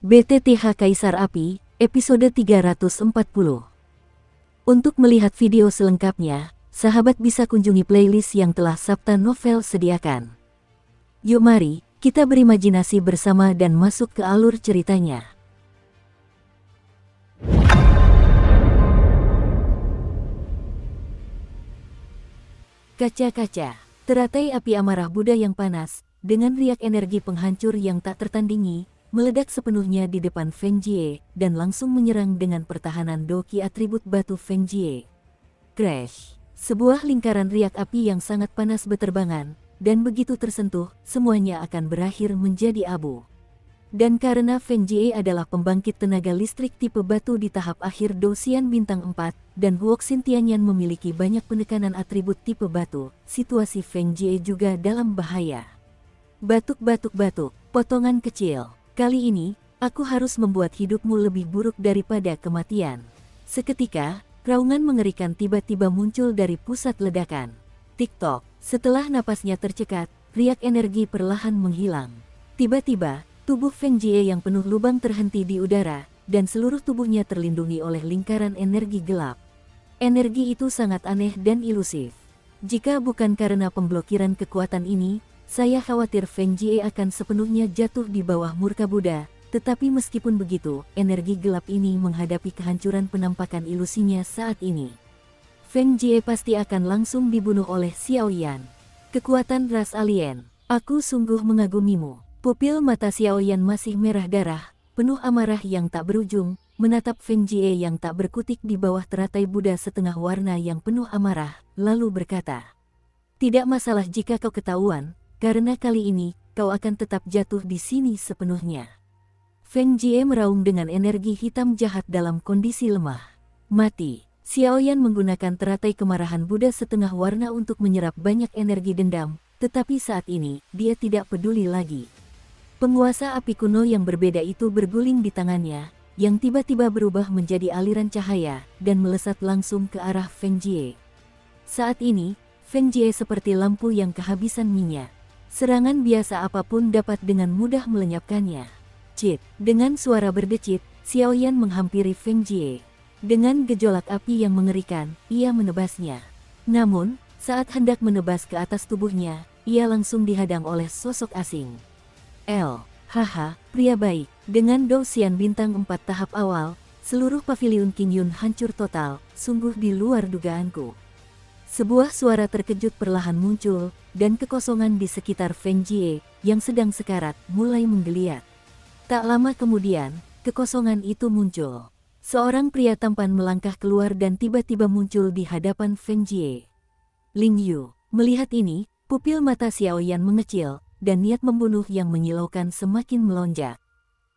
BTTH Kaisar Api, episode 340. Untuk melihat video selengkapnya, sahabat bisa kunjungi playlist yang telah Sabta Novel sediakan. Yuk mari, kita berimajinasi bersama dan masuk ke alur ceritanya. Kaca-kaca, teratai api amarah Buddha yang panas, dengan riak energi penghancur yang tak tertandingi, meledak sepenuhnya di depan Feng Jie, dan langsung menyerang dengan pertahanan doki atribut batu Feng Jie. Crash! Sebuah lingkaran riak api yang sangat panas beterbangan, dan begitu tersentuh, semuanya akan berakhir menjadi abu. Dan karena Feng Jie adalah pembangkit tenaga listrik tipe batu di tahap akhir Dosian Bintang 4, dan Huoxin Tianyan memiliki banyak penekanan atribut tipe batu, situasi Feng Jie juga dalam bahaya. Batuk-batuk-batuk, potongan kecil. Kali ini, aku harus membuat hidupmu lebih buruk daripada kematian. Seketika, raungan mengerikan tiba-tiba muncul dari pusat ledakan. Tik-tok, setelah napasnya tercekat, riak energi perlahan menghilang. Tiba-tiba, tubuh Feng Jie yang penuh lubang terhenti di udara, dan seluruh tubuhnya terlindungi oleh lingkaran energi gelap. Energi itu sangat aneh dan ilusif. Jika bukan karena pemblokiran kekuatan ini, saya khawatir Feng Jie akan sepenuhnya jatuh di bawah murka Buddha, tetapi meskipun begitu, energi gelap ini menghadapi kehancuran penampakan ilusinya saat ini. Feng Jie pasti akan langsung dibunuh oleh Xiao Yan. Kekuatan ras alien, aku sungguh mengagumimu. Pupil mata Xiao Yan masih merah darah, penuh amarah yang tak berujung, menatap Feng Jie yang tak berkutik di bawah teratai Buddha setengah warna yang penuh amarah, lalu berkata, "Tidak masalah jika kau ketahuan, karena kali ini, kau akan tetap jatuh di sini sepenuhnya." Feng Jie meraung dengan energi hitam jahat dalam kondisi lemah. Mati. Xiao Yan menggunakan teratai kemarahan Buddha setengah warna untuk menyerap banyak energi dendam, tetapi saat ini, dia tidak peduli lagi. Penguasa api kuno yang berbeda itu berguling di tangannya, yang tiba-tiba berubah menjadi aliran cahaya, dan melesat langsung ke arah Feng Jie. Saat ini, Feng Jie seperti lampu yang kehabisan minyak. Serangan biasa apapun dapat dengan mudah melenyapkannya. Cit! Dengan suara berdecit, Xiao Yan menghampiri Feng Jie. Dengan gejolak api yang mengerikan, ia menebasnya. Namun, saat hendak menebas ke atas tubuhnya, ia langsung dihadang oleh sosok asing. Haha, pria baik. Dengan Dosian Bintang 4 tahap awal, seluruh paviliun Qingyun hancur total, sungguh di luar dugaanku. Sebuah suara terkejut perlahan muncul, dan kekosongan di sekitar Feng Jie, yang sedang sekarat, mulai menggeliat. Tak lama kemudian, kekosongan itu muncul. Seorang pria tampan melangkah keluar dan tiba-tiba muncul di hadapan Feng Jie. Ling Yu. Melihat ini, pupil mata Xiao Yan mengecil, dan niat membunuh yang menyilaukan semakin melonjak.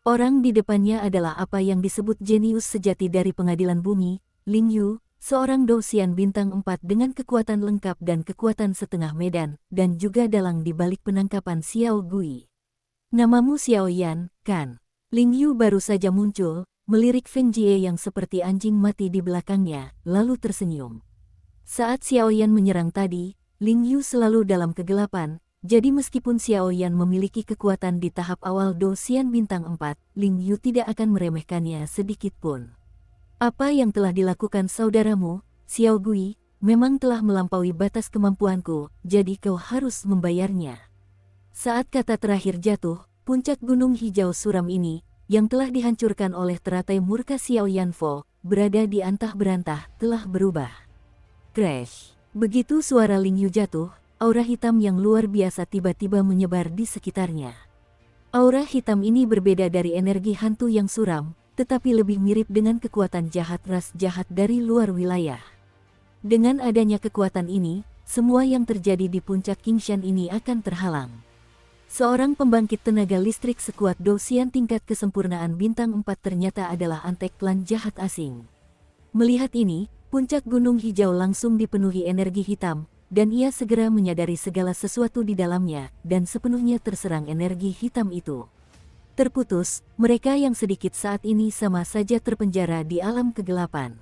Orang di depannya adalah apa yang disebut jenius sejati dari pengadilan bumi, Ling Yu, seorang Dosian Bintang 4 dengan kekuatan lengkap dan kekuatan setengah medan, dan juga dalang di balik penangkapan Xiao Gui. "Namamu Xiao Yan, kan?" Ling Yu baru saja muncul, melirik Feng Jie yang seperti anjing mati di belakangnya, lalu tersenyum. Saat Xiao Yan menyerang tadi, Ling Yu selalu dalam kegelapan, jadi meskipun Xiao Yan memiliki kekuatan di tahap awal Dosian Bintang 4, Ling Yu tidak akan meremehkannya sedikit pun. "Apa yang telah dilakukan saudaramu, Xiao Gui, memang telah melampaui batas kemampuanku, jadi kau harus membayarnya." Saat kata terakhir jatuh, puncak gunung hijau suram ini, yang telah dihancurkan oleh teratai murka Xiao Yanfo, berada di antah-berantah, telah berubah. Crash! Begitu suara Ling Yu jatuh, aura hitam yang luar biasa tiba-tiba menyebar di sekitarnya. Aura hitam ini berbeda dari energi hantu yang suram, tetapi lebih mirip dengan kekuatan jahat ras jahat dari luar wilayah. Dengan adanya kekuatan ini, semua yang terjadi di puncak Qingshan ini akan terhalang. Seorang pembangkit tenaga listrik sekuat Dosian tingkat kesempurnaan Bintang 4 ternyata adalah antek klan jahat asing. Melihat ini, puncak gunung hijau langsung dipenuhi energi hitam, dan ia segera menyadari segala sesuatu di dalamnya, dan sepenuhnya terserang energi hitam itu. Terputus, mereka yang sedikit saat ini sama saja terpenjara di alam kegelapan.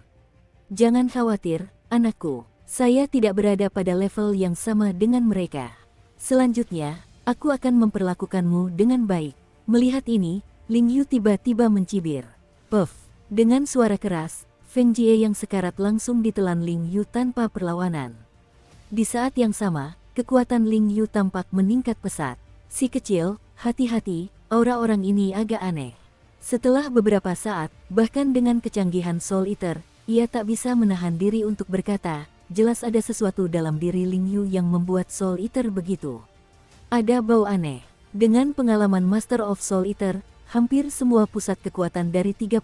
"Jangan khawatir, anakku, saya tidak berada pada level yang sama dengan mereka. Selanjutnya, aku akan memperlakukanmu dengan baik." Melihat ini, Ling Yu tiba-tiba mencibir. Puff! Dengan suara keras, Feng Jie yang sekarat langsung ditelan Ling Yu tanpa perlawanan. Di saat yang sama, kekuatan Ling Yu tampak meningkat pesat. Si kecil, hati-hati, aura orang ini agak aneh. Setelah beberapa saat, bahkan dengan kecanggihan Soul Eater, ia tak bisa menahan diri untuk berkata, jelas ada sesuatu dalam diri Ling Yu yang membuat Soul Eater begitu. Ada bau aneh. Dengan pengalaman Master of Soul Eater, hampir semua pusat kekuatan dari 36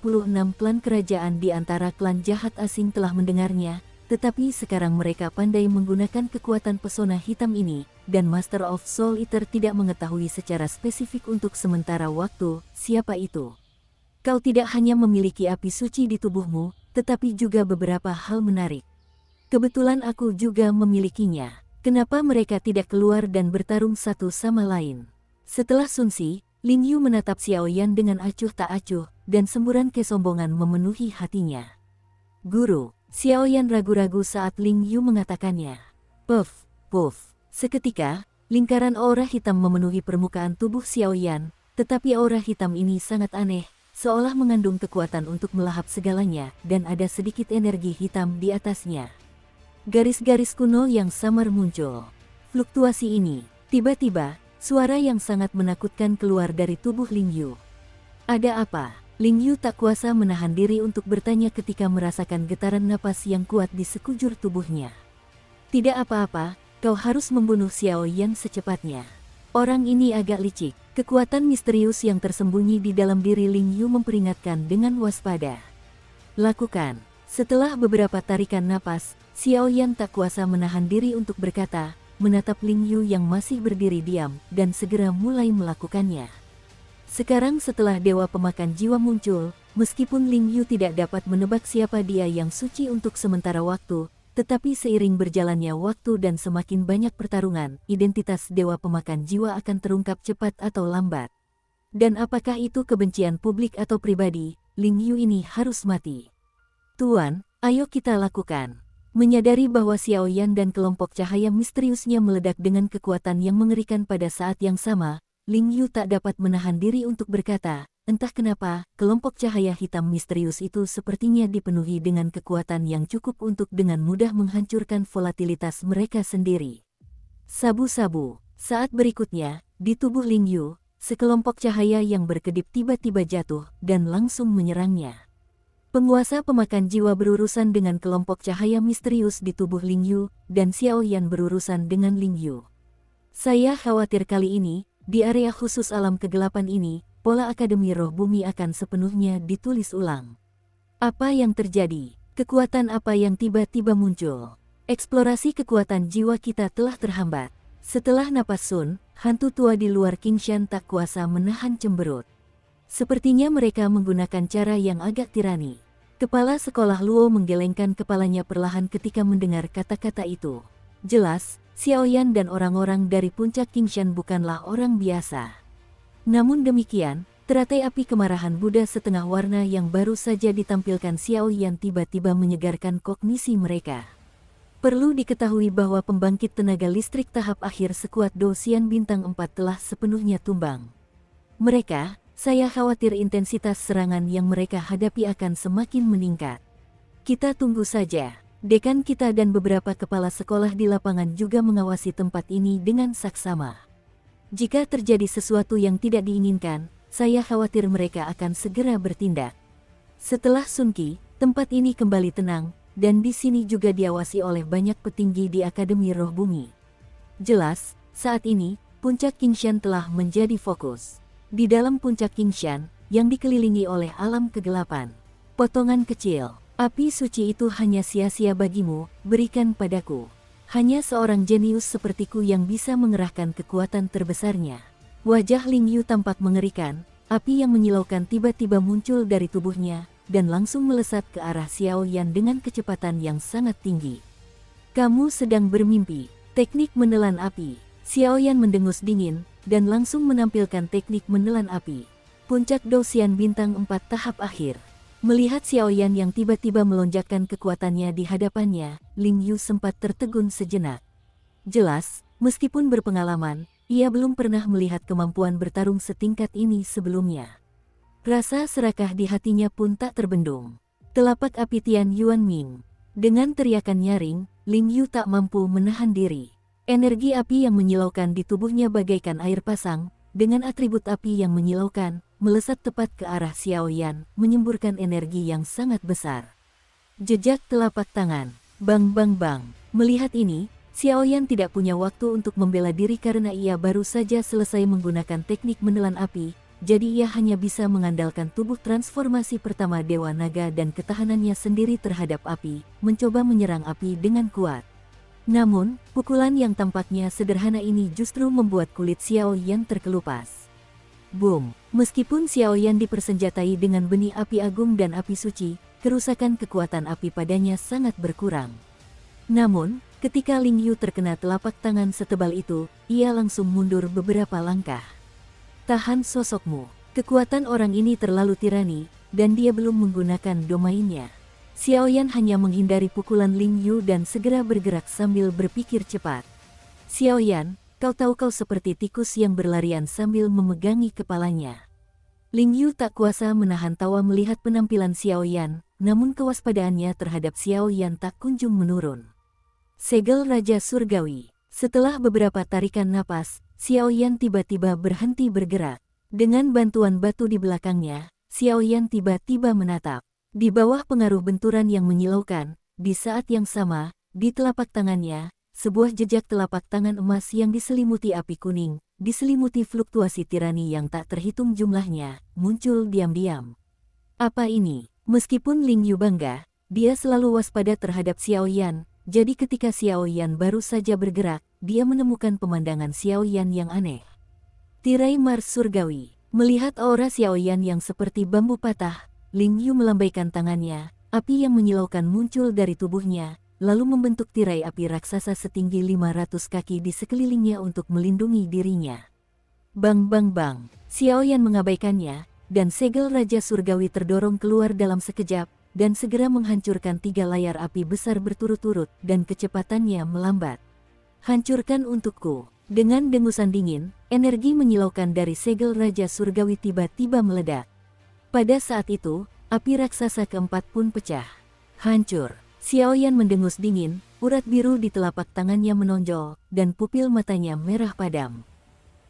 klan kerajaan di antara klan jahat asing telah mendengarnya, tetapi sekarang mereka pandai menggunakan kekuatan pesona hitam ini, dan Master of Soul Eater tidak mengetahui secara spesifik untuk sementara waktu, siapa itu. Kau tidak hanya memiliki api suci di tubuhmu, tetapi juga beberapa hal menarik. Kebetulan aku juga memilikinya. Kenapa mereka tidak keluar dan bertarung satu sama lain? Setelah Sunsi, Ling Yu menatap Xiao Yan dengan acuh tak acuh, dan semburan kesombongan memenuhi hatinya. Guru, Xiao Yan ragu-ragu saat Ling Yu mengatakannya. Puff, puff. Seketika, lingkaran aura hitam memenuhi permukaan tubuh Xiao Yan, tetapi aura hitam ini sangat aneh, seolah mengandung kekuatan untuk melahap segalanya, dan ada sedikit energi hitam di atasnya. Garis-garis kuno yang samar muncul. Fluktuasi ini, tiba-tiba, suara yang sangat menakutkan keluar dari tubuh Ling Yu. Ada apa? Ling Yu tak kuasa menahan diri untuk bertanya ketika merasakan getaran napas yang kuat di sekujur tubuhnya. Tidak apa-apa, kau harus membunuh Xiao Yan secepatnya. Orang ini agak licik. Kekuatan misterius yang tersembunyi di dalam diri Ling Yu memperingatkan dengan waspada. Lakukan. Setelah beberapa tarikan napas, Xiao Yan tak kuasa menahan diri untuk berkata, menatap Ling Yu yang masih berdiri diam, dan segera mulai melakukannya. Sekarang setelah Dewa Pemakan Jiwa muncul, meskipun Ling Yu tidak dapat menebak siapa dia yang suci untuk sementara waktu, tetapi seiring berjalannya waktu dan semakin banyak pertarungan, identitas Dewa Pemakan Jiwa akan terungkap cepat atau lambat. Dan apakah itu kebencian publik atau pribadi, Ling Yu ini harus mati. Tuan, ayo kita lakukan. Menyadari bahwa Xiao Yan dan kelompok cahaya misteriusnya meledak dengan kekuatan yang mengerikan pada saat yang sama, Ling Yu tak dapat menahan diri untuk berkata, entah kenapa, kelompok cahaya hitam misterius itu sepertinya dipenuhi dengan kekuatan yang cukup untuk dengan mudah menghancurkan volatilitas mereka sendiri. Sabu-sabu. Saat berikutnya, di tubuh Ling Yu, sekelompok cahaya yang berkedip tiba-tiba jatuh dan langsung menyerangnya. Penguasa pemakan jiwa berurusan dengan kelompok cahaya misterius di tubuh Ling Yu, dan Xiao Yan berurusan dengan Ling Yu. Saya khawatir kali ini, di area khusus alam kegelapan ini, pola Akademi Roh Bumi akan sepenuhnya ditulis ulang. Apa yang terjadi? Kekuatan apa yang tiba-tiba muncul? Eksplorasi kekuatan jiwa kita telah terhambat. Setelah napas Sun, hantu tua di luar Qingshan tak kuasa menahan cemberut. Sepertinya mereka menggunakan cara yang agak tirani. Kepala sekolah Luo menggelengkan kepalanya perlahan ketika mendengar kata-kata itu. Jelas, Xiao Yan dan orang-orang dari puncak Qingshan bukanlah orang biasa. Namun demikian, teratai api kemarahan Buddha setengah warna yang baru saja ditampilkan Xiao Yan tiba-tiba menyegarkan kognisi mereka. Perlu diketahui bahwa pembangkit tenaga listrik tahap akhir sekuat Dosian Bintang 4 telah sepenuhnya tumbang. Mereka, saya khawatir intensitas serangan yang mereka hadapi akan semakin meningkat. Kita tunggu saja. Dekan kita dan beberapa kepala sekolah di lapangan juga mengawasi tempat ini dengan saksama. Jika terjadi sesuatu yang tidak diinginkan, saya khawatir mereka akan segera bertindak. Setelah Sun Qi, tempat ini kembali tenang, dan di sini juga diawasi oleh banyak petinggi di Akademi Roh Bumi. Jelas, saat ini, puncak Qingshan telah menjadi fokus. Di dalam puncak Qingshan, yang dikelilingi oleh alam kegelapan. Potongan kecil, api suci itu hanya sia-sia bagimu, berikan padaku. Hanya seorang jenius sepertiku yang bisa mengerahkan kekuatan terbesarnya. Wajah Ling Yu tampak mengerikan, api yang menyilaukan tiba-tiba muncul dari tubuhnya, dan langsung melesat ke arah Xiao Yan dengan kecepatan yang sangat tinggi. Kamu sedang bermimpi, teknik menelan api. Xiao Yan mendengus dingin, dan langsung menampilkan teknik menelan api. Puncak Dosian Bintang 4 tahap akhir. Melihat Xiao Yan yang tiba-tiba melonjakkan kekuatannya di hadapannya, Ling Yu sempat tertegun sejenak. Jelas, meskipun berpengalaman, ia belum pernah melihat kemampuan bertarung setingkat ini sebelumnya. Rasa serakah di hatinya pun tak terbendung. Telapak api Tian Yuanming. Dengan teriakan nyaring, Ling Yu tak mampu menahan diri. Energi api yang menyilaukan di tubuhnya bagaikan air pasang, dengan atribut api yang menyilaukan, melesat tepat ke arah Xiao Yan, menyemburkan energi yang sangat besar. Jejak telapak tangan. Bang bang bang. Melihat ini, Xiao Yan tidak punya waktu untuk membela diri karena ia baru saja selesai menggunakan teknik menelan api, jadi ia hanya bisa mengandalkan tubuh transformasi pertama Dewa Naga dan ketahanannya sendiri terhadap api, mencoba menyerang api dengan kuat. Namun, pukulan yang tampaknya sederhana ini justru membuat kulit Xiao Yan terkelupas. Boom! Meskipun Xiao Yan dipersenjatai dengan benih api agung dan api suci, kerusakan kekuatan api padanya sangat berkurang. Namun, ketika Ling Yu terkena telapak tangan setebal itu, ia langsung mundur beberapa langkah. Tahan sosokmu. Kekuatan orang ini terlalu tirani, dan dia belum menggunakan domainnya. Xiao Yan hanya menghindari pukulan Ling Yu dan segera bergerak sambil berpikir cepat. Xiao Yan, kau tahu kau seperti tikus yang berlarian sambil memegangi kepalanya. Ling Yu tak kuasa menahan tawa melihat penampilan Xiao Yan, namun kewaspadaannya terhadap Xiao Yan tak kunjung menurun. Segel Raja Surgawi. Setelah beberapa tarikan napas, Xiao Yan tiba-tiba berhenti bergerak. Dengan bantuan batu di belakangnya, Xiao Yan tiba-tiba menatap. Di bawah pengaruh benturan yang menyilaukan, di saat yang sama, di telapak tangannya, sebuah jejak telapak tangan emas yang diselimuti api kuning, diselimuti fluktuasi tirani yang tak terhitung jumlahnya, muncul diam-diam. Apa ini? Meskipun Ling Yu bangga, dia selalu waspada terhadap Xiao Yan, jadi ketika Xiao Yan baru saja bergerak, dia menemukan pemandangan Xiao Yan yang aneh. Tirai Mars Surgawi. Melihat aura Xiao Yan yang seperti bambu patah, Ling Yu melambaikan tangannya, api yang menyilaukan muncul dari tubuhnya, lalu membentuk tirai api raksasa setinggi 500 kaki di sekelilingnya untuk melindungi dirinya. Bang bang bang, Xiao Yan mengabaikannya, dan segel Raja Surgawi terdorong keluar dalam sekejap, dan segera menghancurkan 3 layar api besar berturut-turut, dan kecepatannya melambat. Hancurkan untukku. Dengan dengusan dingin, energi menyilaukan dari segel Raja Surgawi tiba-tiba meledak. Pada saat itu, api raksasa keempat pun pecah. Hancur. Xiao Yan mendengus dingin, urat biru di telapak tangannya menonjol, dan pupil matanya merah padam.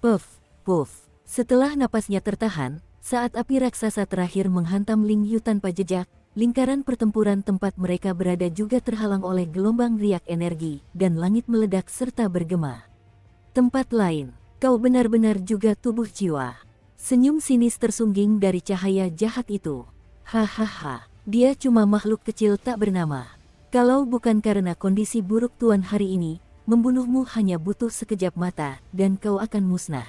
Puff, puff. Setelah napasnya tertahan, saat api raksasa terakhir menghantam Ling Yu tanpa jejak, lingkaran pertempuran tempat mereka berada juga terhalang oleh gelombang riak energi, dan langit meledak serta bergema. Tempat lain, kau benar-benar juga tubuh jiwa. Senyum sinis tersungging dari cahaya jahat itu. Hahaha, dia cuma makhluk kecil tak bernama. Kalau bukan karena kondisi buruk Tuan hari ini, membunuhmu hanya butuh sekejap mata, dan kau akan musnah.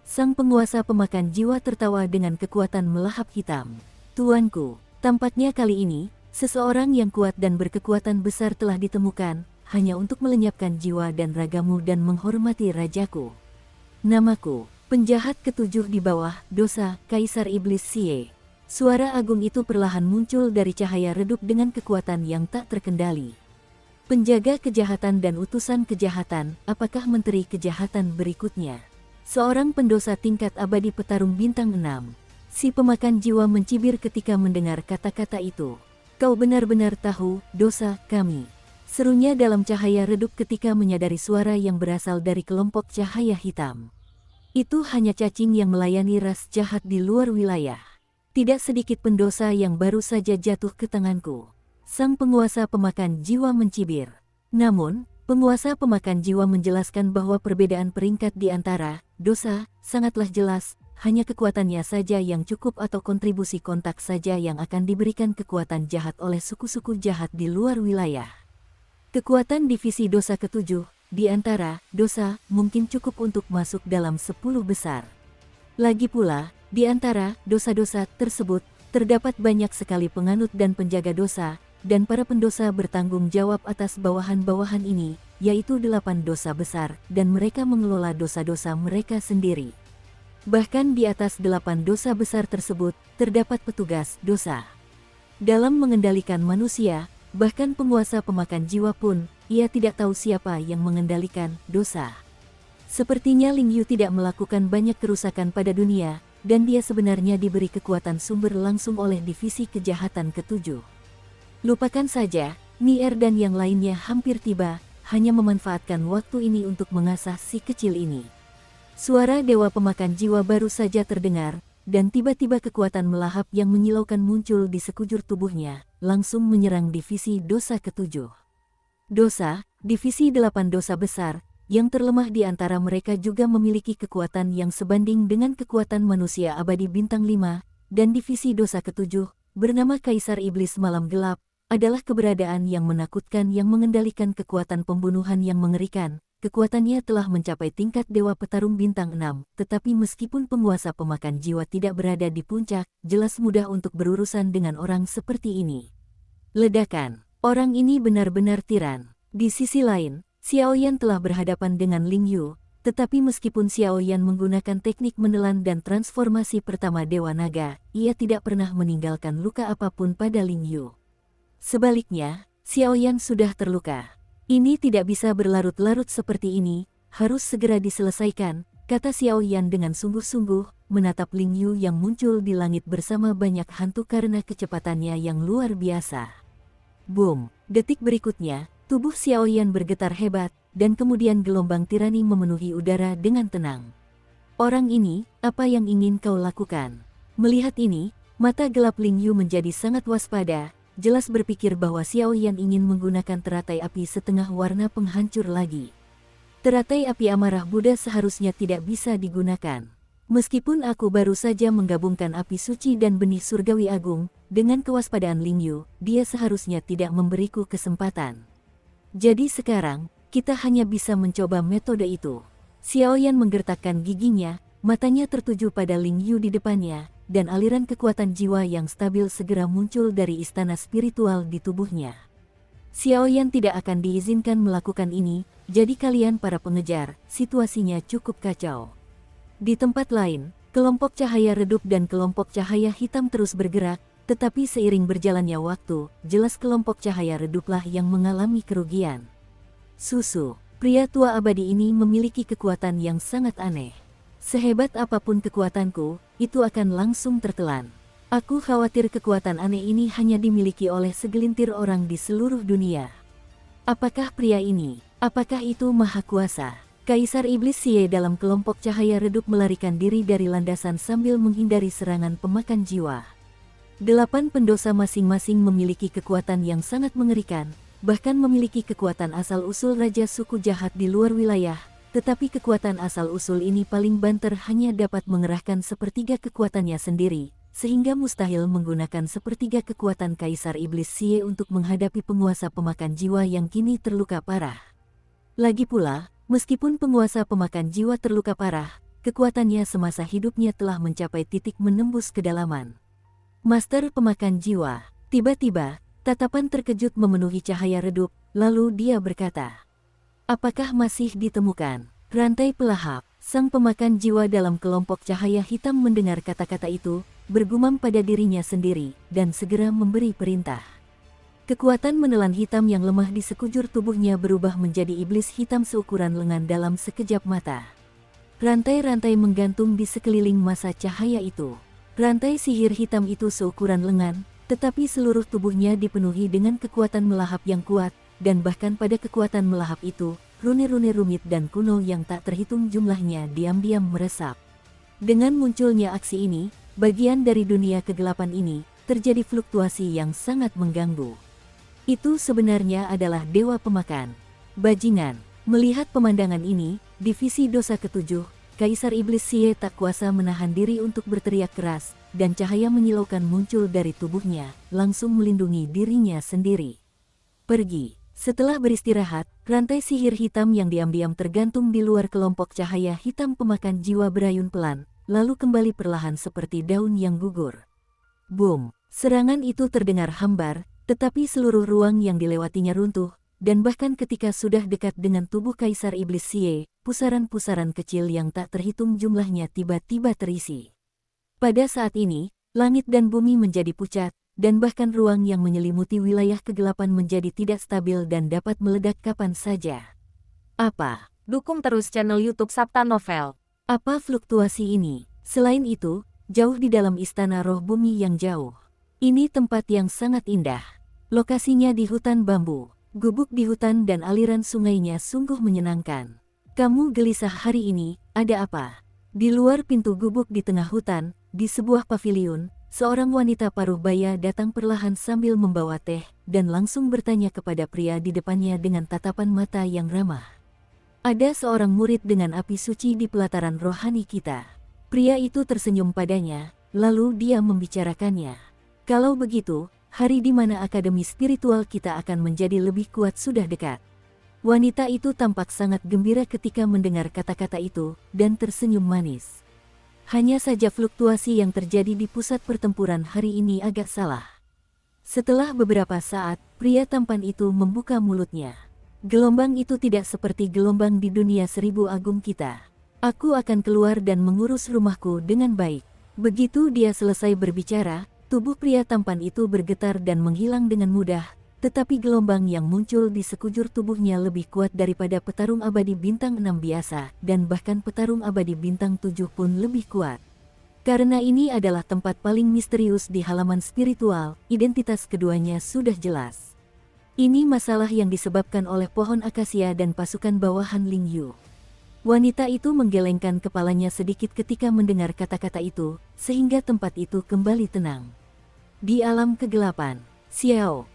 Sang penguasa pemakan jiwa tertawa dengan kekuatan melahap hitam. Tuanku, tampaknya kali ini, seseorang yang kuat dan berkekuatan besar telah ditemukan, hanya untuk melenyapkan jiwa dan ragamu dan menghormati rajaku. Namaku, penjahat ketujuh di bawah dosa, Kaisar Iblis Xie. Suara agung itu perlahan muncul dari cahaya redup dengan kekuatan yang tak terkendali. Penjaga kejahatan dan utusan kejahatan, apakah menteri kejahatan berikutnya? Seorang pendosa tingkat abadi petarung bintang 6. Si pemakan jiwa mencibir ketika mendengar kata-kata itu. Kau benar-benar tahu dosa kami. Serunya dalam cahaya redup ketika menyadari suara yang berasal dari kelompok cahaya hitam. Itu hanya cacing yang melayani ras jahat di luar wilayah. Tidak sedikit pendosa yang baru saja jatuh ke tanganku. Sang penguasa pemakan jiwa mencibir. Namun, penguasa pemakan jiwa menjelaskan bahwa perbedaan peringkat di antara dosa sangatlah jelas, hanya kekuatannya saja yang cukup atau kontribusi kontak saja yang akan diberikan kekuatan jahat oleh suku-suku jahat di luar wilayah. Kekuatan divisi dosa ketujuh, di antara dosa, mungkin cukup untuk masuk dalam 10 besar. Lagi pula, di antara dosa-dosa tersebut, terdapat banyak sekali penganut dan penjaga dosa, dan para pendosa bertanggung jawab atas bawahan-bawahan ini, yaitu 8 dosa besar, dan mereka mengelola dosa-dosa mereka sendiri. Bahkan di atas 8 dosa besar tersebut, terdapat petugas dosa. Dalam mengendalikan manusia, bahkan penguasa pemakan jiwa pun, ia tidak tahu siapa yang mengendalikan dosa. Sepertinya Ling Yu tidak melakukan banyak kerusakan pada dunia, dan dia sebenarnya diberi kekuatan sumber langsung oleh divisi kejahatan ke-7. Lupakan saja, Nier dan yang lainnya hampir tiba, hanya memanfaatkan waktu ini untuk mengasah si kecil ini. Suara dewa pemakan jiwa baru saja terdengar, dan tiba-tiba kekuatan melahap yang menyilaukan muncul di sekujur tubuhnya, langsung menyerang divisi dosa ke-7. Dosa, divisi 8 dosa besar, yang terlemah di antara mereka juga memiliki kekuatan yang sebanding dengan kekuatan manusia abadi bintang 5, dan divisi dosa ke-7, bernama Kaisar Iblis Malam Gelap, adalah keberadaan yang menakutkan yang mengendalikan kekuatan pembunuhan yang mengerikan. Kekuatannya telah mencapai tingkat Dewa Petarung Bintang 6, tetapi meskipun penguasa pemakan jiwa tidak berada di puncak, jelas mudah untuk berurusan dengan orang seperti ini. Ledakan. Orang ini benar-benar tiran. Di sisi lain, Xiaoyan telah berhadapan dengan Ling Yu, tetapi meskipun Xiaoyan menggunakan teknik menelan dan transformasi pertama Dewa Naga, ia tidak pernah meninggalkan luka apapun pada Ling Yu. Sebaliknya, Xiaoyan sudah terluka. Ini tidak bisa berlarut-larut seperti ini, harus segera diselesaikan, kata Xiaoyan dengan sungguh-sungguh, menatap Ling Yu yang muncul di langit bersama banyak hantu karena kecepatannya yang luar biasa. Boom! Detik berikutnya, tubuh Xiaoyan bergetar hebat, dan kemudian gelombang tirani memenuhi udara dengan tenang. Orang ini, apa yang ingin kau lakukan? Melihat ini, mata gelap Ling Yu menjadi sangat waspada, jelas berpikir bahwa Xiaoyan ingin menggunakan teratai api setengah warna penghancur lagi. Teratai api amarah Buddha seharusnya tidak bisa digunakan. Meskipun aku baru saja menggabungkan api suci dan benih surgawi agung, dengan kewaspadaan Ling Yu, dia seharusnya tidak memberiku kesempatan. Jadi sekarang, kita hanya bisa mencoba metode itu. Xiaoyan menggertakkan giginya, matanya tertuju pada Ling Yu di depannya, dan aliran kekuatan jiwa yang stabil segera muncul dari istana spiritual di tubuhnya. Xiaoyan tidak akan diizinkan melakukan ini, jadi kalian para pengejar, situasinya cukup kacau. Di tempat lain, kelompok cahaya redup dan kelompok cahaya hitam terus bergerak, tetapi seiring berjalannya waktu, jelas kelompok cahaya reduplah yang mengalami kerugian. Susu, pria tua abadi ini memiliki kekuatan yang sangat aneh. Sehebat apapun kekuatanku, itu akan langsung tertelan. Aku khawatir kekuatan aneh ini hanya dimiliki oleh segelintir orang di seluruh dunia. Apakah pria ini? Apakah itu maha kuasa? Kaisar Iblis Xie dalam kelompok cahaya redup melarikan diri dari landasan sambil menghindari serangan pemakan jiwa. 8 pendosa masing-masing memiliki kekuatan yang sangat mengerikan, bahkan memiliki kekuatan asal-usul Raja Suku Jahat di luar wilayah. Tetapi kekuatan asal-usul ini paling banter hanya dapat mengerahkan sepertiga kekuatannya sendiri, sehingga mustahil menggunakan sepertiga kekuatan Kaisar Iblis Xie untuk menghadapi penguasa pemakan jiwa yang kini terluka parah. Lagi pula, meskipun penguasa pemakan jiwa terluka parah, kekuatannya semasa hidupnya telah mencapai titik menembus kedalaman. Master pemakan jiwa, tiba-tiba, tatapan terkejut memenuhi cahaya redup, lalu dia berkata, apakah masih ditemukan rantai pelahap? Sang pemakan jiwa dalam kelompok cahaya hitam mendengar kata-kata itu, bergumam pada dirinya sendiri, dan segera memberi perintah. Kekuatan menelan hitam yang lemah di sekujur tubuhnya berubah menjadi iblis hitam seukuran lengan dalam sekejap mata. Rantai-rantai menggantung di sekeliling masa cahaya itu. Rantai sihir hitam itu seukuran lengan, tetapi seluruh tubuhnya dipenuhi dengan kekuatan melahap yang kuat, dan bahkan pada kekuatan melahap itu, rune-rune rumit dan kuno yang tak terhitung jumlahnya diam-diam meresap. Dengan munculnya aksi ini, bagian dari dunia kegelapan ini, terjadi fluktuasi yang sangat mengganggu. Itu sebenarnya adalah dewa pemakan. Bajingan, melihat pemandangan ini, divisi dosa ke-7, Kaisar Iblis Xie tak kuasa menahan diri untuk berteriak keras, dan cahaya menyilaukan muncul dari tubuhnya, langsung melindungi dirinya sendiri. Pergi. Setelah beristirahat, rantai sihir hitam yang diam-diam tergantung di luar kelompok cahaya hitam pemakan jiwa berayun pelan, lalu kembali perlahan seperti daun yang gugur. Boom! Serangan itu terdengar hambar, tetapi seluruh ruang yang dilewatinya runtuh, dan bahkan ketika sudah dekat dengan tubuh Kaisar Iblis Xie, pusaran-pusaran kecil yang tak terhitung jumlahnya tiba-tiba terisi. Pada saat ini, langit dan bumi menjadi pucat, dan bahkan ruang yang menyelimuti wilayah kegelapan menjadi tidak stabil dan dapat meledak kapan saja. Apa? Dukung terus channel YouTube Sabta Novel. Apa fluktuasi ini? Selain itu, jauh di dalam istana roh bumi yang jauh. Ini tempat yang sangat indah. Lokasinya di hutan bambu, gubuk di hutan dan aliran sungainya sungguh menyenangkan. Kamu gelisah hari ini, ada apa? Di luar pintu gubuk di tengah hutan, di sebuah paviliun, seorang wanita paruh baya datang perlahan sambil membawa teh, dan langsung bertanya kepada pria di depannya dengan tatapan mata yang ramah. Ada seorang murid dengan api suci di pelataran rohani kita. Pria itu tersenyum padanya, lalu dia membicarakannya. Kalau begitu, hari di mana akademi spiritual kita akan menjadi lebih kuat sudah dekat. Wanita itu tampak sangat gembira ketika mendengar kata-kata itu, dan tersenyum manis. Hanya saja fluktuasi yang terjadi di pusat pertempuran hari ini agak salah. Setelah beberapa saat, pria tampan itu membuka mulutnya. Gelombang itu tidak seperti gelombang di dunia seribu agung kita. Aku akan keluar dan mengurus rumahku dengan baik. Begitu dia selesai berbicara, tubuh pria tampan itu bergetar dan menghilang dengan mudah. Tetapi gelombang yang muncul di sekujur tubuhnya lebih kuat daripada petarung abadi bintang 6 biasa, dan bahkan petarung abadi bintang 7 pun lebih kuat. Karena ini adalah tempat paling misterius di halaman spiritual, identitas keduanya sudah jelas. Ini masalah yang disebabkan oleh pohon akasia dan pasukan bawahan Ling Yu. Wanita itu menggelengkan kepalanya sedikit ketika mendengar kata-kata itu, sehingga tempat itu kembali tenang. Di alam kegelapan, Xiao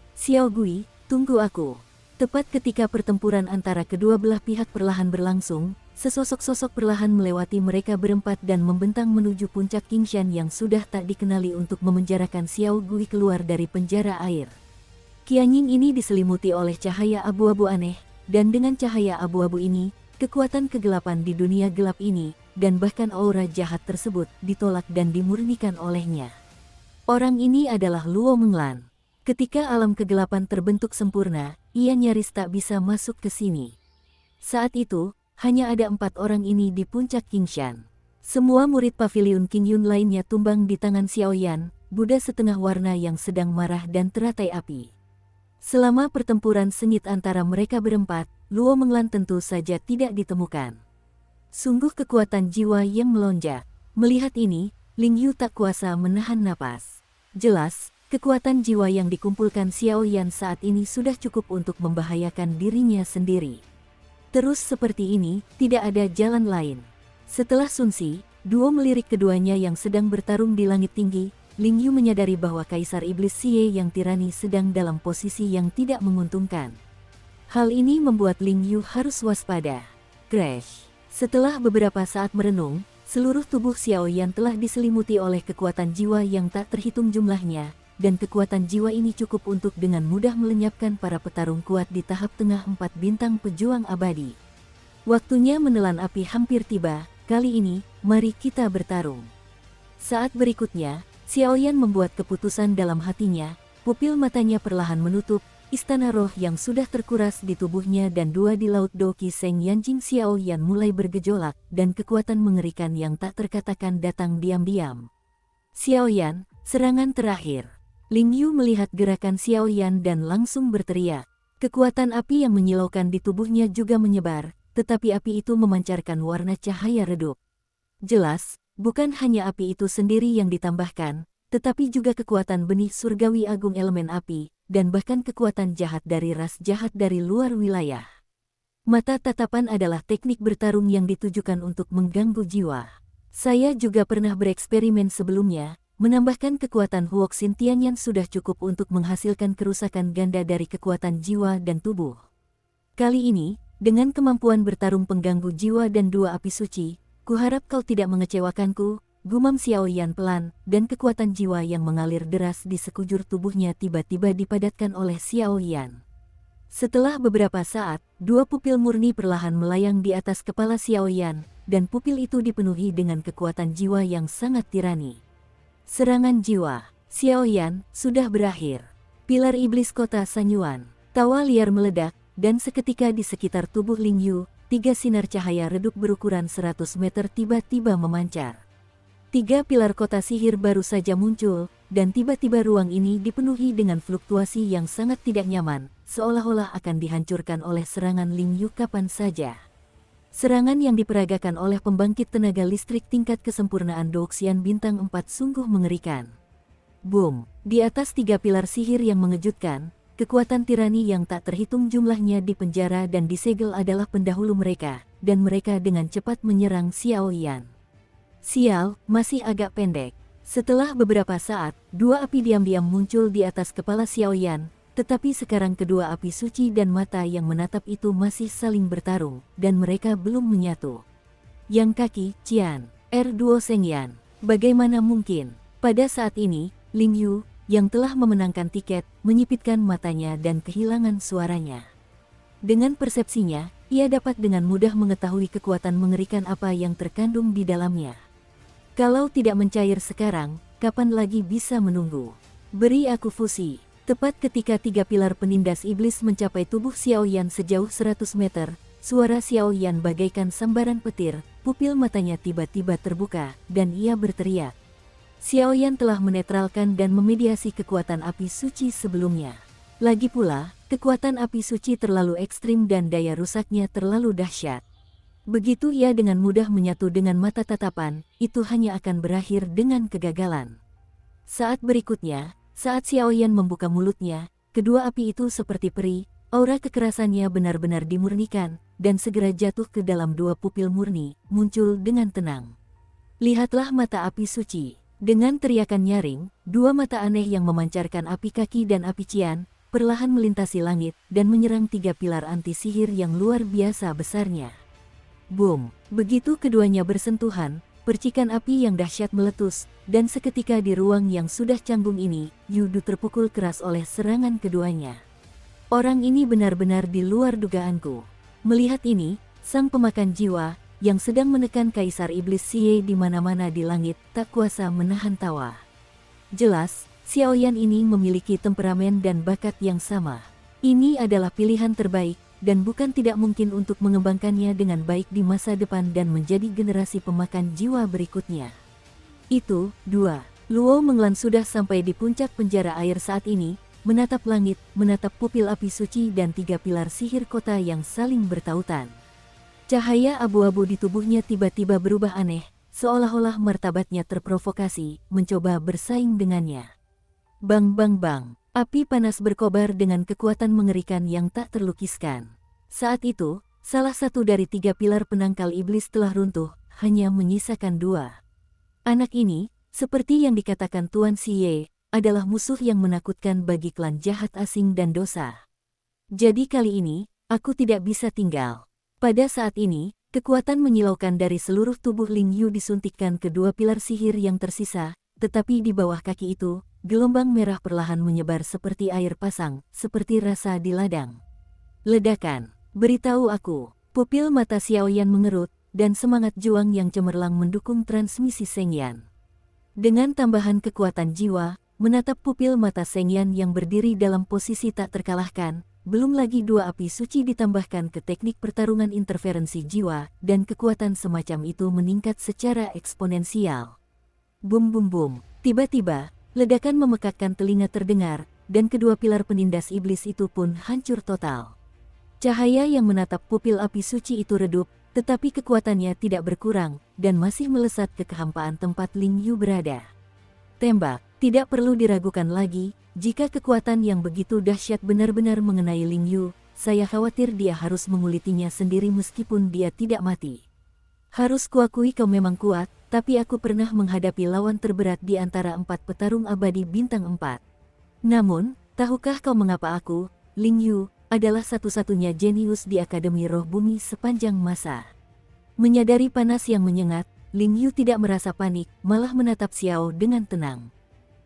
Gui, tunggu aku. Tepat ketika pertempuran antara kedua belah pihak perlahan berlangsung, sesosok-sosok perlahan melewati mereka berempat dan membentang menuju puncak Qingshan yang sudah tak dikenali untuk memenjarakan Xiao Gui keluar dari penjara air. Qianying ini diselimuti oleh cahaya abu-abu aneh, dan dengan cahaya abu-abu ini, kekuatan kegelapan di dunia gelap ini, dan bahkan aura jahat tersebut, ditolak dan dimurnikan olehnya. Orang ini adalah Luo Menglan. Ketika alam kegelapan terbentuk sempurna, ia nyaris tak bisa masuk ke sini. Saat itu, hanya ada 4 orang ini di puncak Qingshan. Semua murid paviliun Qingyun lainnya tumbang di tangan Xiaoyan, Buddha setengah warna yang sedang marah dan teratai api. Selama pertempuran sengit antara mereka berempat, Luo Menglan tentu saja tidak ditemukan. Sungguh kekuatan jiwa yang melonjak. Melihat ini, Ling Yu tak kuasa menahan napas. Jelas, kekuatan jiwa yang dikumpulkan Xiaoyan saat ini sudah cukup untuk membahayakan dirinya sendiri. Terus seperti ini, tidak ada jalan lain. Setelah Sunsi, duo melirik keduanya yang sedang bertarung di langit tinggi, Ling Yu menyadari bahwa Kaisar Iblis Xie yang tirani sedang dalam posisi yang tidak menguntungkan. Hal ini membuat Ling Yu harus waspada. Crash! Setelah beberapa saat merenung, seluruh tubuh Xiaoyan telah diselimuti oleh kekuatan jiwa yang tak terhitung jumlahnya, dan kekuatan jiwa ini cukup untuk dengan mudah melenyapkan para petarung kuat di tahap tengah 4 bintang pejuang abadi. Waktunya menelan api hampir tiba, kali ini, mari kita bertarung. Saat berikutnya, Xiaoyan membuat keputusan dalam hatinya, pupil matanya perlahan menutup, istana roh yang sudah terkuras di tubuhnya dan 2 di laut Doqi Seng Yanjing Xiaoyan mulai bergejolak, dan kekuatan mengerikan yang tak terkatakan datang diam-diam. Xiaoyan, serangan terakhir. Ling Yu melihat gerakan Xiaoyan dan langsung berteriak. Kekuatan api yang menyilaukan di tubuhnya juga menyebar, tetapi api itu memancarkan warna cahaya redup. Jelas, bukan hanya api itu sendiri yang ditambahkan, tetapi juga kekuatan benih surgawi agung elemen api, dan bahkan kekuatan jahat dari ras jahat dari luar wilayah. Mata tatapan adalah teknik bertarung yang ditujukan untuk mengganggu jiwa. Saya juga pernah bereksperimen sebelumnya, menambahkan kekuatan Huoxin Tianyan sudah cukup untuk menghasilkan kerusakan ganda dari kekuatan jiwa dan tubuh. Kali ini, dengan kemampuan bertarung pengganggu jiwa dan 2 api suci, kuharap kau tidak mengecewakanku, gumam Xiaoyan pelan, dan kekuatan jiwa yang mengalir deras di sekujur tubuhnya tiba-tiba dipadatkan oleh Xiaoyan. Setelah beberapa saat, 2 pupil murni perlahan melayang di atas kepala Xiaoyan, dan pupil itu dipenuhi dengan kekuatan jiwa yang sangat tirani. Serangan jiwa, Xiaoyan, sudah berakhir. Pilar iblis kota Sanyuan, tawa liar meledak, dan seketika di sekitar tubuh Ling Yu, 3 sinar cahaya redup berukuran 100 meter tiba-tiba memancar. 3 pilar kota sihir baru saja muncul, dan tiba-tiba ruang ini dipenuhi dengan fluktuasi yang sangat tidak nyaman, seolah-olah akan dihancurkan oleh serangan Ling Yu kapan saja. Serangan yang diperagakan oleh pembangkit tenaga listrik tingkat kesempurnaan Douxian Bintang 4 sungguh mengerikan. Boom! Di atas 3 pilar sihir yang mengejutkan, kekuatan tirani yang tak terhitung jumlahnya di penjara dan disegel adalah pendahulu mereka, dan mereka dengan cepat menyerang Xiao Yan. Sial, masih agak pendek. Setelah beberapa saat, 2 api diam-diam muncul di atas kepala Xiao Yan, tetapi sekarang kedua api suci dan mata yang menatap itu masih saling bertarung, dan mereka belum menyatu. Yang kaki, Qian, R2 Sengyan. Bagaimana mungkin? Pada saat ini, Ling Yu, yang telah memenangkan tiket, menyipitkan matanya dan kehilangan suaranya. Dengan persepsinya, ia dapat dengan mudah mengetahui kekuatan mengerikan apa yang terkandung di dalamnya. Kalau tidak mencair sekarang, kapan lagi bisa menunggu? Beri aku fusi. Tepat ketika 3 pilar penindas iblis mencapai tubuh Xiao Yan sejauh 100 meter, suara Xiao Yan bagaikan sambaran petir, pupil matanya tiba-tiba terbuka, dan ia berteriak. Xiao Yan telah menetralkan dan memediasi kekuatan api suci sebelumnya. Lagi pula, kekuatan api suci terlalu ekstrim dan daya rusaknya terlalu dahsyat. Begitu ia dengan mudah menyatu dengan mata tatapan, itu hanya akan berakhir dengan kegagalan. Saat berikutnya, saat Xiao Yan membuka mulutnya, kedua api itu seperti peri, aura kekerasannya benar-benar dimurnikan, dan segera jatuh ke dalam 2 pupil murni, muncul dengan tenang. Lihatlah mata api suci. Dengan teriakan nyaring, 2 mata aneh yang memancarkan api kaki dan api Qian, perlahan melintasi langit, dan menyerang 3 pilar anti sihir yang luar biasa besarnya. Boom! Begitu keduanya bersentuhan, percikan api yang dahsyat meletus, dan seketika di ruang yang sudah canggung ini, Yudu terpukul keras oleh serangan keduanya. Orang ini benar-benar di luar dugaanku. Melihat ini, sang pemakan jiwa, yang sedang menekan Kaisar Iblis Xie di mana-mana di langit, tak kuasa menahan tawa. Jelas, Xiao Yan ini memiliki temperamen dan bakat yang sama. Ini adalah pilihan terbaik, dan bukan tidak mungkin untuk mengembangkannya dengan baik di masa depan dan menjadi generasi pemakan jiwa berikutnya. Itu, 2. Luo Menglan sudah sampai di puncak penjara air saat ini, menatap langit, menatap pupil api suci dan 3 pilar sihir kota yang saling bertautan. Cahaya abu-abu di tubuhnya tiba-tiba berubah aneh, seolah-olah martabatnya terprovokasi, mencoba bersaing dengannya. Bang bang bang. Api panas berkobar dengan kekuatan mengerikan yang tak terlukiskan. Saat itu, salah satu dari 3 pilar penangkal iblis telah runtuh, hanya menyisakan 2. Anak ini, seperti yang dikatakan Tuan Xie, adalah musuh yang menakutkan bagi klan jahat asing dan dosa. Jadi kali ini, aku tidak bisa tinggal. Pada saat ini, kekuatan menyilaukan dari seluruh tubuh Ling Yu disuntikkan ke 2 pilar sihir yang tersisa, tetapi di bawah kaki itu, gelombang merah perlahan menyebar seperti air pasang, seperti rasa di ladang. Ledakan, beritahu aku. Pupil mata Xiao Yan mengerut, dan semangat juang yang cemerlang mendukung transmisi Seng Yan. Dengan tambahan kekuatan jiwa, menatap pupil mata Seng Yan yang berdiri dalam posisi tak terkalahkan, belum lagi 2 api suci ditambahkan ke teknik pertarungan interferensi jiwa, dan kekuatan semacam itu meningkat secara eksponensial. Bum bum bum, tiba-tiba, ledakan memekakkan telinga terdengar, dan kedua pilar penindas iblis itu pun hancur total. Cahaya yang menatap pupil api suci itu redup, tetapi kekuatannya tidak berkurang, dan masih melesat ke kehampaan tempat Ling Yu berada. Tembak, tidak perlu diragukan lagi, jika kekuatan yang begitu dahsyat benar-benar mengenai Ling Yu, saya khawatir dia harus mengulitinya sendiri meskipun dia tidak mati. Harus kuakui kau memang kuat, tapi aku pernah menghadapi lawan terberat di antara 4 petarung abadi bintang 4. Namun, tahukah kau mengapa aku, Ling Yu, adalah satu-satunya jenius di Akademi Roh Bumi sepanjang masa? Menyadari panas yang menyengat, Ling Yu tidak merasa panik, malah menatap Xiao dengan tenang.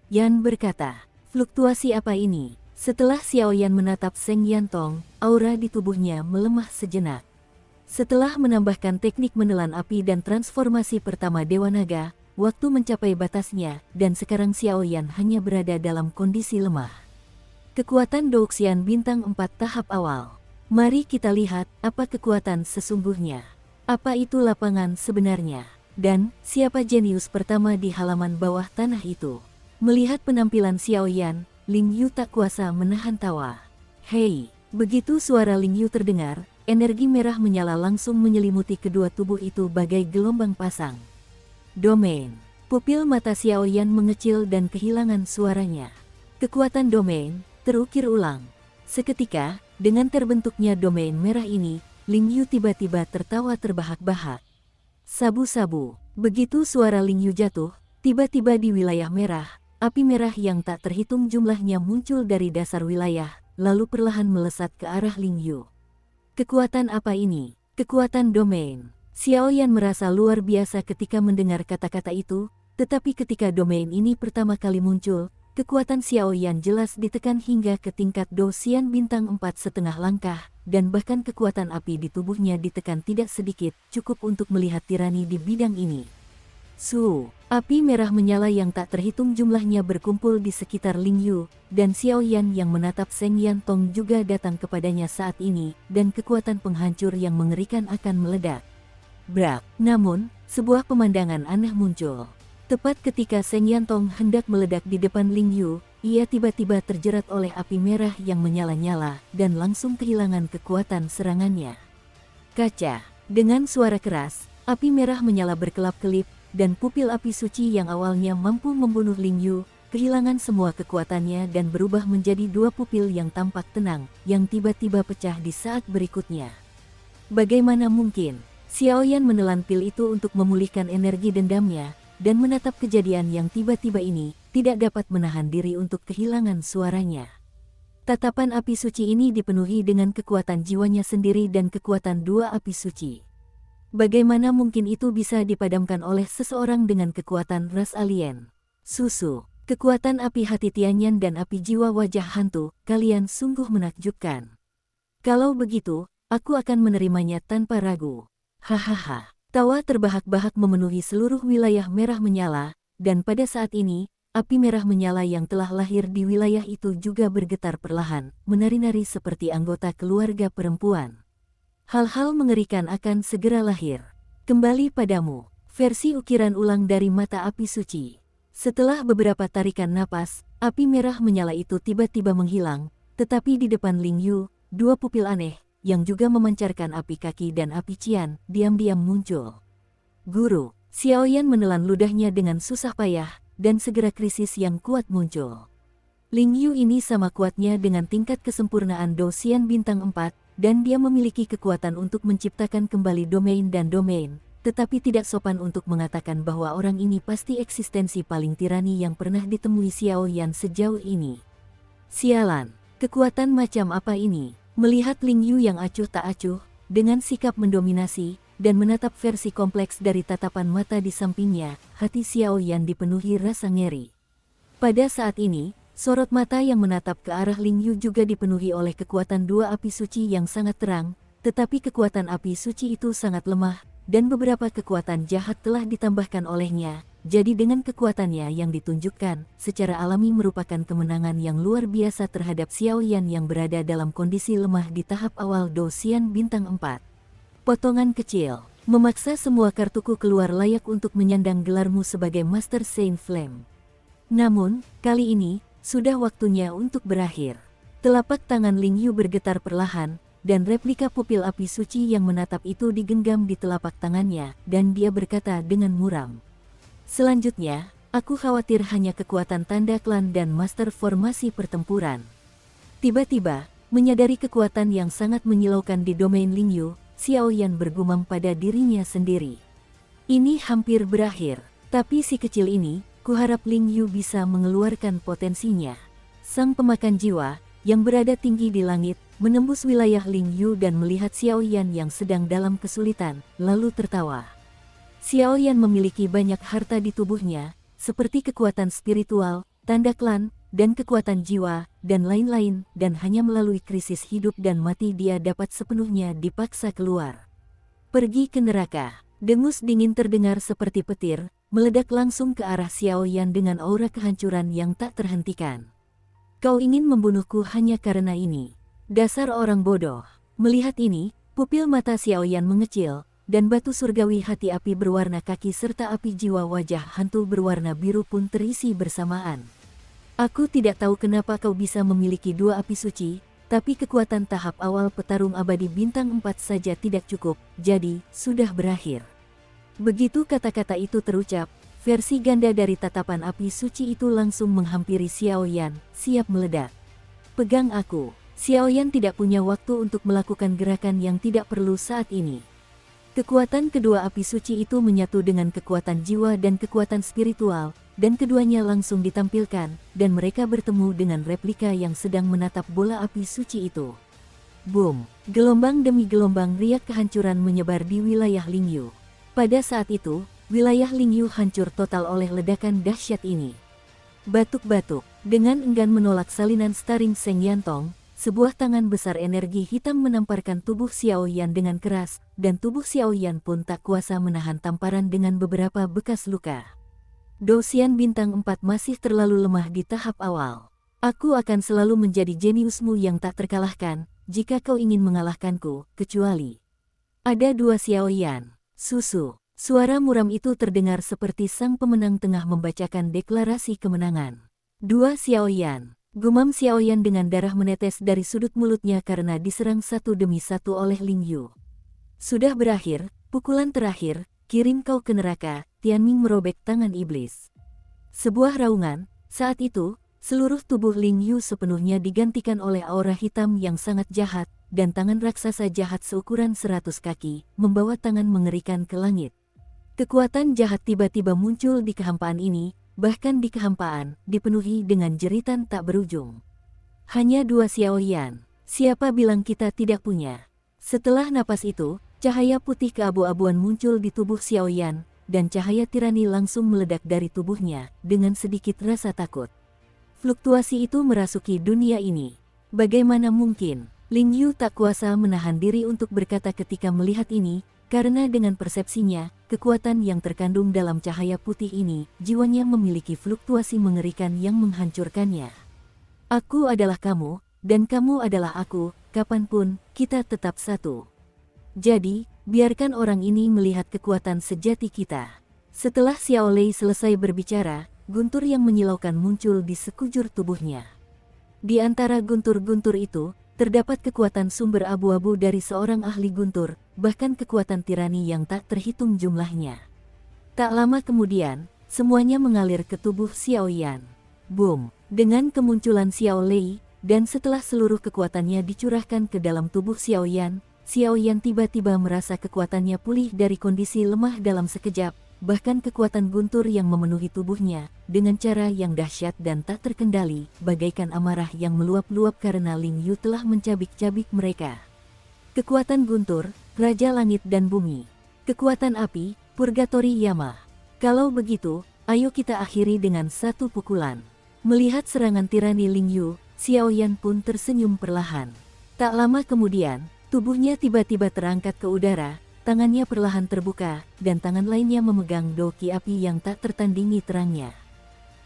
Yan berkata, fluktuasi apa ini? Setelah Xiao Yan menatap Seng Yan Tong, aura di tubuhnya melemah sejenak. Setelah menambahkan teknik menelan api dan transformasi pertama Dewa Naga, waktu mencapai batasnya, dan sekarang Xiao Yan hanya berada dalam kondisi lemah. Kekuatan Douxian Bintang 4 tahap awal. Mari kita lihat apa kekuatan sesungguhnya. Apa itu lapangan sebenarnya? Dan, siapa jenius pertama di halaman bawah tanah itu? Melihat penampilan Xiao Yan, Ling Yu tak kuasa menahan tawa. Hei, begitu suara Ling Yu terdengar, energi merah menyala langsung menyelimuti kedua tubuh itu bagai gelombang pasang. Domain. Pupil mata Xiaoyan mengecil dan kehilangan suaranya. Kekuatan domain terukir ulang. Seketika, dengan terbentuknya domain merah ini, Ling Yu tiba-tiba tertawa terbahak-bahak. Sabu-sabu. Begitu suara Ling Yu jatuh, tiba-tiba di wilayah merah, api merah yang tak terhitung jumlahnya muncul dari dasar wilayah, lalu perlahan melesat ke arah Ling Yu. Kekuatan apa ini? Kekuatan domain. Xiaoyan merasa luar biasa ketika mendengar kata-kata itu, tetapi ketika domain ini pertama kali muncul, kekuatan Xiaoyan jelas ditekan hingga ke tingkat Dosian bintang 4,5 langkah, dan bahkan kekuatan api di tubuhnya ditekan tidak sedikit, cukup untuk melihat tirani di bidang ini. Api merah menyala yang tak terhitung jumlahnya berkumpul di sekitar Ling Yu, dan Xiaoyan yang menatap Seng Yantong juga datang kepadanya saat ini, dan kekuatan penghancur yang mengerikan akan meledak. Brak! Namun, sebuah pemandangan aneh muncul. Tepat ketika Seng Yantong hendak meledak di depan Ling Yu, ia tiba-tiba terjerat oleh api merah yang menyala-nyala, dan langsung kehilangan kekuatan serangannya. Kaca! Dengan suara keras, api merah menyala berkelap-kelip, dan pupil api suci yang awalnya mampu membunuh Ling Yu, kehilangan semua kekuatannya dan berubah menjadi dua pupil yang tampak tenang, yang tiba-tiba pecah di saat berikutnya. Bagaimana mungkin? Xiaoyan menelan pil itu untuk memulihkan energi dendamnya, dan menatap kejadian yang tiba-tiba ini, tidak dapat menahan diri untuk kehilangan suaranya. Tatapan api suci ini dipenuhi dengan kekuatan jiwanya sendiri dan kekuatan dua api suci. Bagaimana mungkin itu bisa dipadamkan oleh seseorang dengan kekuatan ras alien? Kekuatan api hati Tianyan dan api jiwa wajah hantu, kalian sungguh menakjubkan. Kalau begitu, aku akan menerimanya tanpa ragu. Hahaha. Tawa terbahak-bahak memenuhi seluruh wilayah merah menyala, dan pada saat ini, api merah menyala yang telah lahir di wilayah itu juga bergetar perlahan, menari-nari seperti anggota keluarga perempuan. Hal-hal mengerikan akan segera lahir. Kembali padamu, versi ukiran ulang dari mata api suci. Setelah beberapa tarikan napas, api merah menyala itu tiba-tiba menghilang, tetapi di depan Ling Yu, dua pupil aneh, yang juga memancarkan api kaki dan api cian, diam-diam muncul. Guru, Xiaoyan menelan ludahnya dengan susah payah, dan segera krisis yang kuat muncul. Ling Yu ini sama kuatnya dengan tingkat kesempurnaan Dosian bintang 4, dan dia memiliki kekuatan untuk menciptakan kembali domain dan domain, tetapi tidak sopan untuk mengatakan bahwa orang ini pasti eksistensi paling tirani yang pernah ditemui Xiaoyan sejauh ini. Sialan, kekuatan macam apa ini? Melihat Ling Yu yang acuh tak acuh, dengan sikap mendominasi, dan menatap versi kompleks dari tatapan mata di sampingnya, hati Xiaoyan dipenuhi rasa ngeri. Pada saat ini, sorot mata yang menatap ke arah Ling Yu juga dipenuhi oleh kekuatan dua api suci yang sangat terang, tetapi kekuatan api suci itu sangat lemah, dan beberapa kekuatan jahat telah ditambahkan olehnya, jadi dengan kekuatannya yang ditunjukkan, secara alami merupakan kemenangan yang luar biasa terhadap Xiaoyan yang berada dalam kondisi lemah di tahap awal Dosian bintang 4. Potongan kecil, memaksa semua kartuku keluar layak untuk menyandang gelarmu sebagai Master Saint Flame. Namun, kali ini, sudah waktunya untuk berakhir. Telapak tangan Ling Yu bergetar perlahan, dan replika pupil api suci yang menatap itu digenggam di telapak tangannya, dan dia berkata dengan muram. Selanjutnya, aku khawatir hanya kekuatan tanda klan dan master formasi pertempuran. Tiba-tiba, menyadari kekuatan yang sangat menyilaukan di domain Ling Yu, Xiaoyan bergumam pada dirinya sendiri. Ini hampir berakhir, tapi si kecil ini, kuharap Ling Yu bisa mengeluarkan potensinya. Sang pemakan jiwa, yang berada tinggi di langit, menembus wilayah Ling Yu dan melihat Xiaoyan yang sedang dalam kesulitan, lalu tertawa. Xiaoyan memiliki banyak harta di tubuhnya, seperti kekuatan spiritual, tanda klan, dan kekuatan jiwa, dan lain-lain, dan hanya melalui krisis hidup dan mati dia dapat sepenuhnya dipaksa keluar. Pergi ke neraka. Dengus dingin terdengar seperti petir, meledak langsung ke arah Xiaoyan dengan aura kehancuran yang tak terhentikan. Kau ingin membunuhku hanya karena ini. Dasar orang bodoh. Melihat ini, pupil mata Xiaoyan mengecil, dan batu surgawi hati api berwarna kaki serta api jiwa wajah hantu berwarna biru pun terisi bersamaan. Aku tidak tahu kenapa kau bisa memiliki dua api suci, Tapi kekuatan tahap awal petarung abadi bintang 4 saja tidak cukup, jadi sudah berakhir. Begitu kata-kata itu terucap, versi ganda dari tatapan api suci itu langsung menghampiri Xiaoyan, siap meledak. Pegang aku. Xiaoyan tidak punya waktu untuk melakukan gerakan yang tidak perlu saat ini. Kekuatan kedua api suci itu menyatu dengan kekuatan jiwa dan kekuatan spiritual, dan keduanya langsung ditampilkan, dan mereka bertemu dengan replika yang sedang menatap bola api suci itu. Boom! Gelombang demi gelombang riak kehancuran menyebar di wilayah Lingyu. Pada saat itu, wilayah Lingyu hancur total oleh ledakan dahsyat ini. Batuk-batuk, dengan enggan menolak salinan Staring Seng Yantong, sebuah tangan besar energi hitam menamparkan tubuh Xiaoyan dengan keras, dan tubuh Xiaoyan pun tak kuasa menahan tamparan dengan beberapa bekas luka. Dosian bintang 4 masih terlalu lemah di tahap awal. Aku akan selalu menjadi jeniusmu yang tak terkalahkan, jika kau ingin mengalahkanku, kecuali ada 2 Xiaoyan. Susu. Suara muram itu terdengar seperti sang pemenang tengah membacakan deklarasi kemenangan. 2 Xiaoyan. Gumam Xiaoyan dengan darah menetes dari sudut mulutnya karena diserang satu demi satu oleh Lingyu. Sudah berakhir, pukulan terakhir, kirim kau ke neraka, Tianming merobek tangan iblis. Sebuah raungan, saat itu, seluruh tubuh Lingyu sepenuhnya digantikan oleh aura hitam yang sangat jahat, dan tangan raksasa jahat seukuran 100 kaki, membawa tangan mengerikan ke langit. Kekuatan jahat tiba-tiba muncul di kehampaan ini, bahkan di kehampaan, dipenuhi dengan jeritan tak berujung. Hanya 2 Xiaoyan. Siapa bilang kita tidak punya? Setelah napas itu, cahaya putih keabu-abuan muncul di tubuh Xiaoyan, dan cahaya tirani langsung meledak dari tubuhnya, dengan sedikit rasa takut. Fluktuasi itu merasuki dunia ini. Bagaimana mungkin? Lingyu tak kuasa menahan diri untuk berkata ketika melihat ini, karena dengan persepsinya, kekuatan yang terkandung dalam cahaya putih ini, jiwanya memiliki fluktuasi mengerikan yang menghancurkannya. Aku adalah kamu, dan kamu adalah aku, kapanpun, kita tetap satu. Jadi, biarkan orang ini melihat kekuatan sejati kita. Setelah Xiao Lei selesai berbicara, guntur yang menyilaukan muncul di sekujur tubuhnya. Di antara guntur-guntur itu, terdapat kekuatan sumber abu-abu dari seorang ahli guntur, bahkan kekuatan tirani yang tak terhitung jumlahnya. Tak lama kemudian, semuanya mengalir ke tubuh Xiaoyan. Boom! Dengan kemunculan Xiao Lei, dan setelah seluruh kekuatannya dicurahkan ke dalam tubuh Xiaoyan, Xiaoyan tiba-tiba merasa kekuatannya pulih dari kondisi lemah dalam sekejap, bahkan kekuatan guntur yang memenuhi tubuhnya, dengan cara yang dahsyat dan tak terkendali, bagaikan amarah yang meluap-luap karena Lingyu telah mencabik-cabik mereka. Kekuatan guntur, Raja Langit dan Bumi. Kekuatan api, Purgatori Yama. Kalau begitu, ayo kita akhiri dengan satu pukulan. Melihat serangan tirani Lingyu, Xiaoyan pun tersenyum perlahan. Tak lama kemudian, tubuhnya tiba-tiba terangkat ke udara, tangannya perlahan terbuka, dan tangan lainnya memegang doki api yang tak tertandingi terangnya.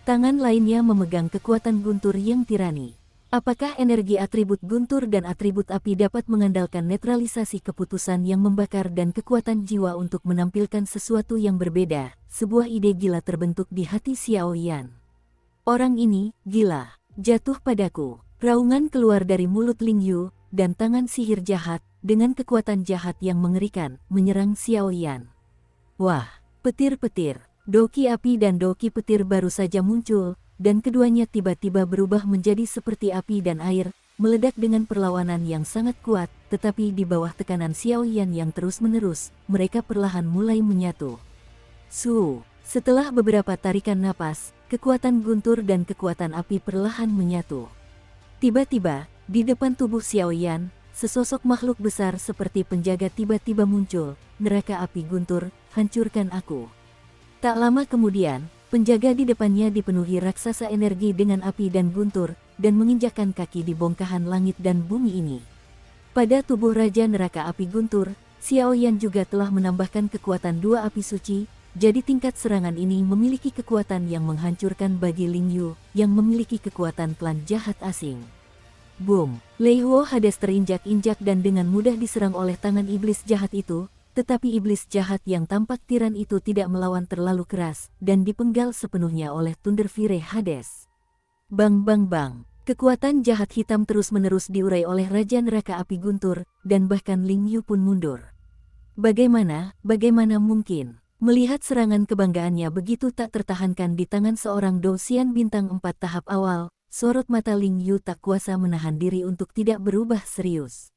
Tangan lainnya memegang kekuatan guntur yang tirani. Apakah energi atribut guntur dan atribut api dapat mengandalkan netralisasi keputusan yang membakar dan kekuatan jiwa untuk menampilkan sesuatu yang berbeda? Sebuah ide gila terbentuk di hati Xiaoyan. Orang ini, gila. Jatuh padaku. Raungan keluar dari mulut Lingyu, dan tangan sihir jahat, dengan kekuatan jahat yang mengerikan, menyerang Xiaoyan. Wah, petir-petir, doki api dan doki petir baru saja muncul, dan keduanya tiba-tiba berubah menjadi seperti api dan air, meledak dengan perlawanan yang sangat kuat, tetapi di bawah tekanan Xiaoyan yang terus-menerus, mereka perlahan mulai menyatu. Setelah beberapa tarikan napas, kekuatan guntur dan kekuatan api perlahan menyatu. Tiba-tiba, di depan tubuh Xiaoyan, sesosok makhluk besar seperti penjaga tiba-tiba muncul. Neraka api guntur, hancurkan aku. Tak lama kemudian, penjaga di depannya dipenuhi raksasa energi dengan api dan guntur, dan menginjakkan kaki di bongkahan langit dan bumi ini. Pada tubuh Raja Neraka Api Guntur, Xiaoyan juga telah menambahkan kekuatan 2 api suci, jadi tingkat serangan ini memiliki kekuatan yang menghancurkan bagi Lingyu, yang memiliki kekuatan klan jahat asing. Boom! Lei Huo Hades terinjak-injak dan dengan mudah diserang oleh tangan iblis jahat itu, tetapi iblis jahat yang tampak tiran itu tidak melawan terlalu keras, dan dipenggal sepenuhnya oleh Thunderfire Hades. Bang bang bang! Kekuatan jahat hitam terus-menerus diurai oleh Raja Neraka Api Guntur, dan bahkan Ling Yu pun mundur. Bagaimana mungkin? Melihat serangan kebanggaannya begitu tak tertahankan di tangan seorang Dousian bintang 4 tahap awal, sorot mata Ling Yu tak kuasa menahan diri untuk tidak berubah serius.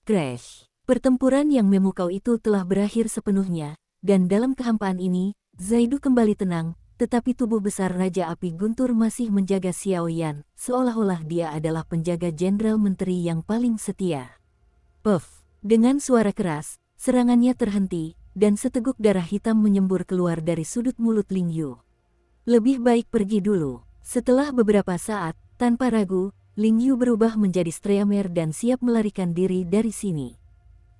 Crash! Pertempuran yang memukau itu telah berakhir sepenuhnya, dan dalam kehampaan ini, Zaidu kembali tenang, tetapi tubuh besar Raja Api Guntur masih menjaga Xiao Yan, seolah-olah dia adalah penjaga Jenderal Menteri yang paling setia. Puff! Dengan suara keras, serangannya terhenti, dan seteguk darah hitam menyembur keluar dari sudut mulut Ling Yu. Lebih baik pergi dulu. Setelah beberapa saat, tanpa ragu, Ling Yu berubah menjadi Streamer dan siap melarikan diri dari sini.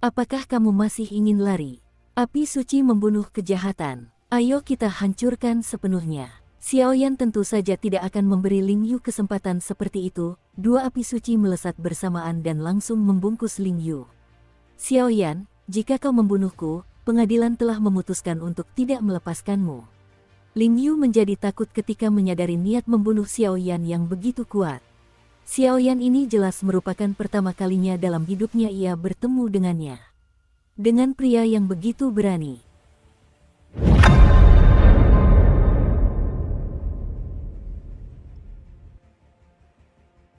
Apakah kamu masih ingin lari? Api suci membunuh kejahatan. Ayo kita hancurkan sepenuhnya. Xiao Yan tentu saja tidak akan memberi Ling Yu kesempatan seperti itu. Dua api suci melesat bersamaan dan langsung membungkus Ling Yu. Xiao Yan, jika kau membunuhku, pengadilan telah memutuskan untuk tidak melepaskanmu. Ling Yu menjadi takut ketika menyadari niat membunuh Xiao Yan yang begitu kuat. Xiao Yan ini jelas merupakan pertama kalinya dalam hidupnya ia bertemu dengannya. Dengan pria yang begitu berani.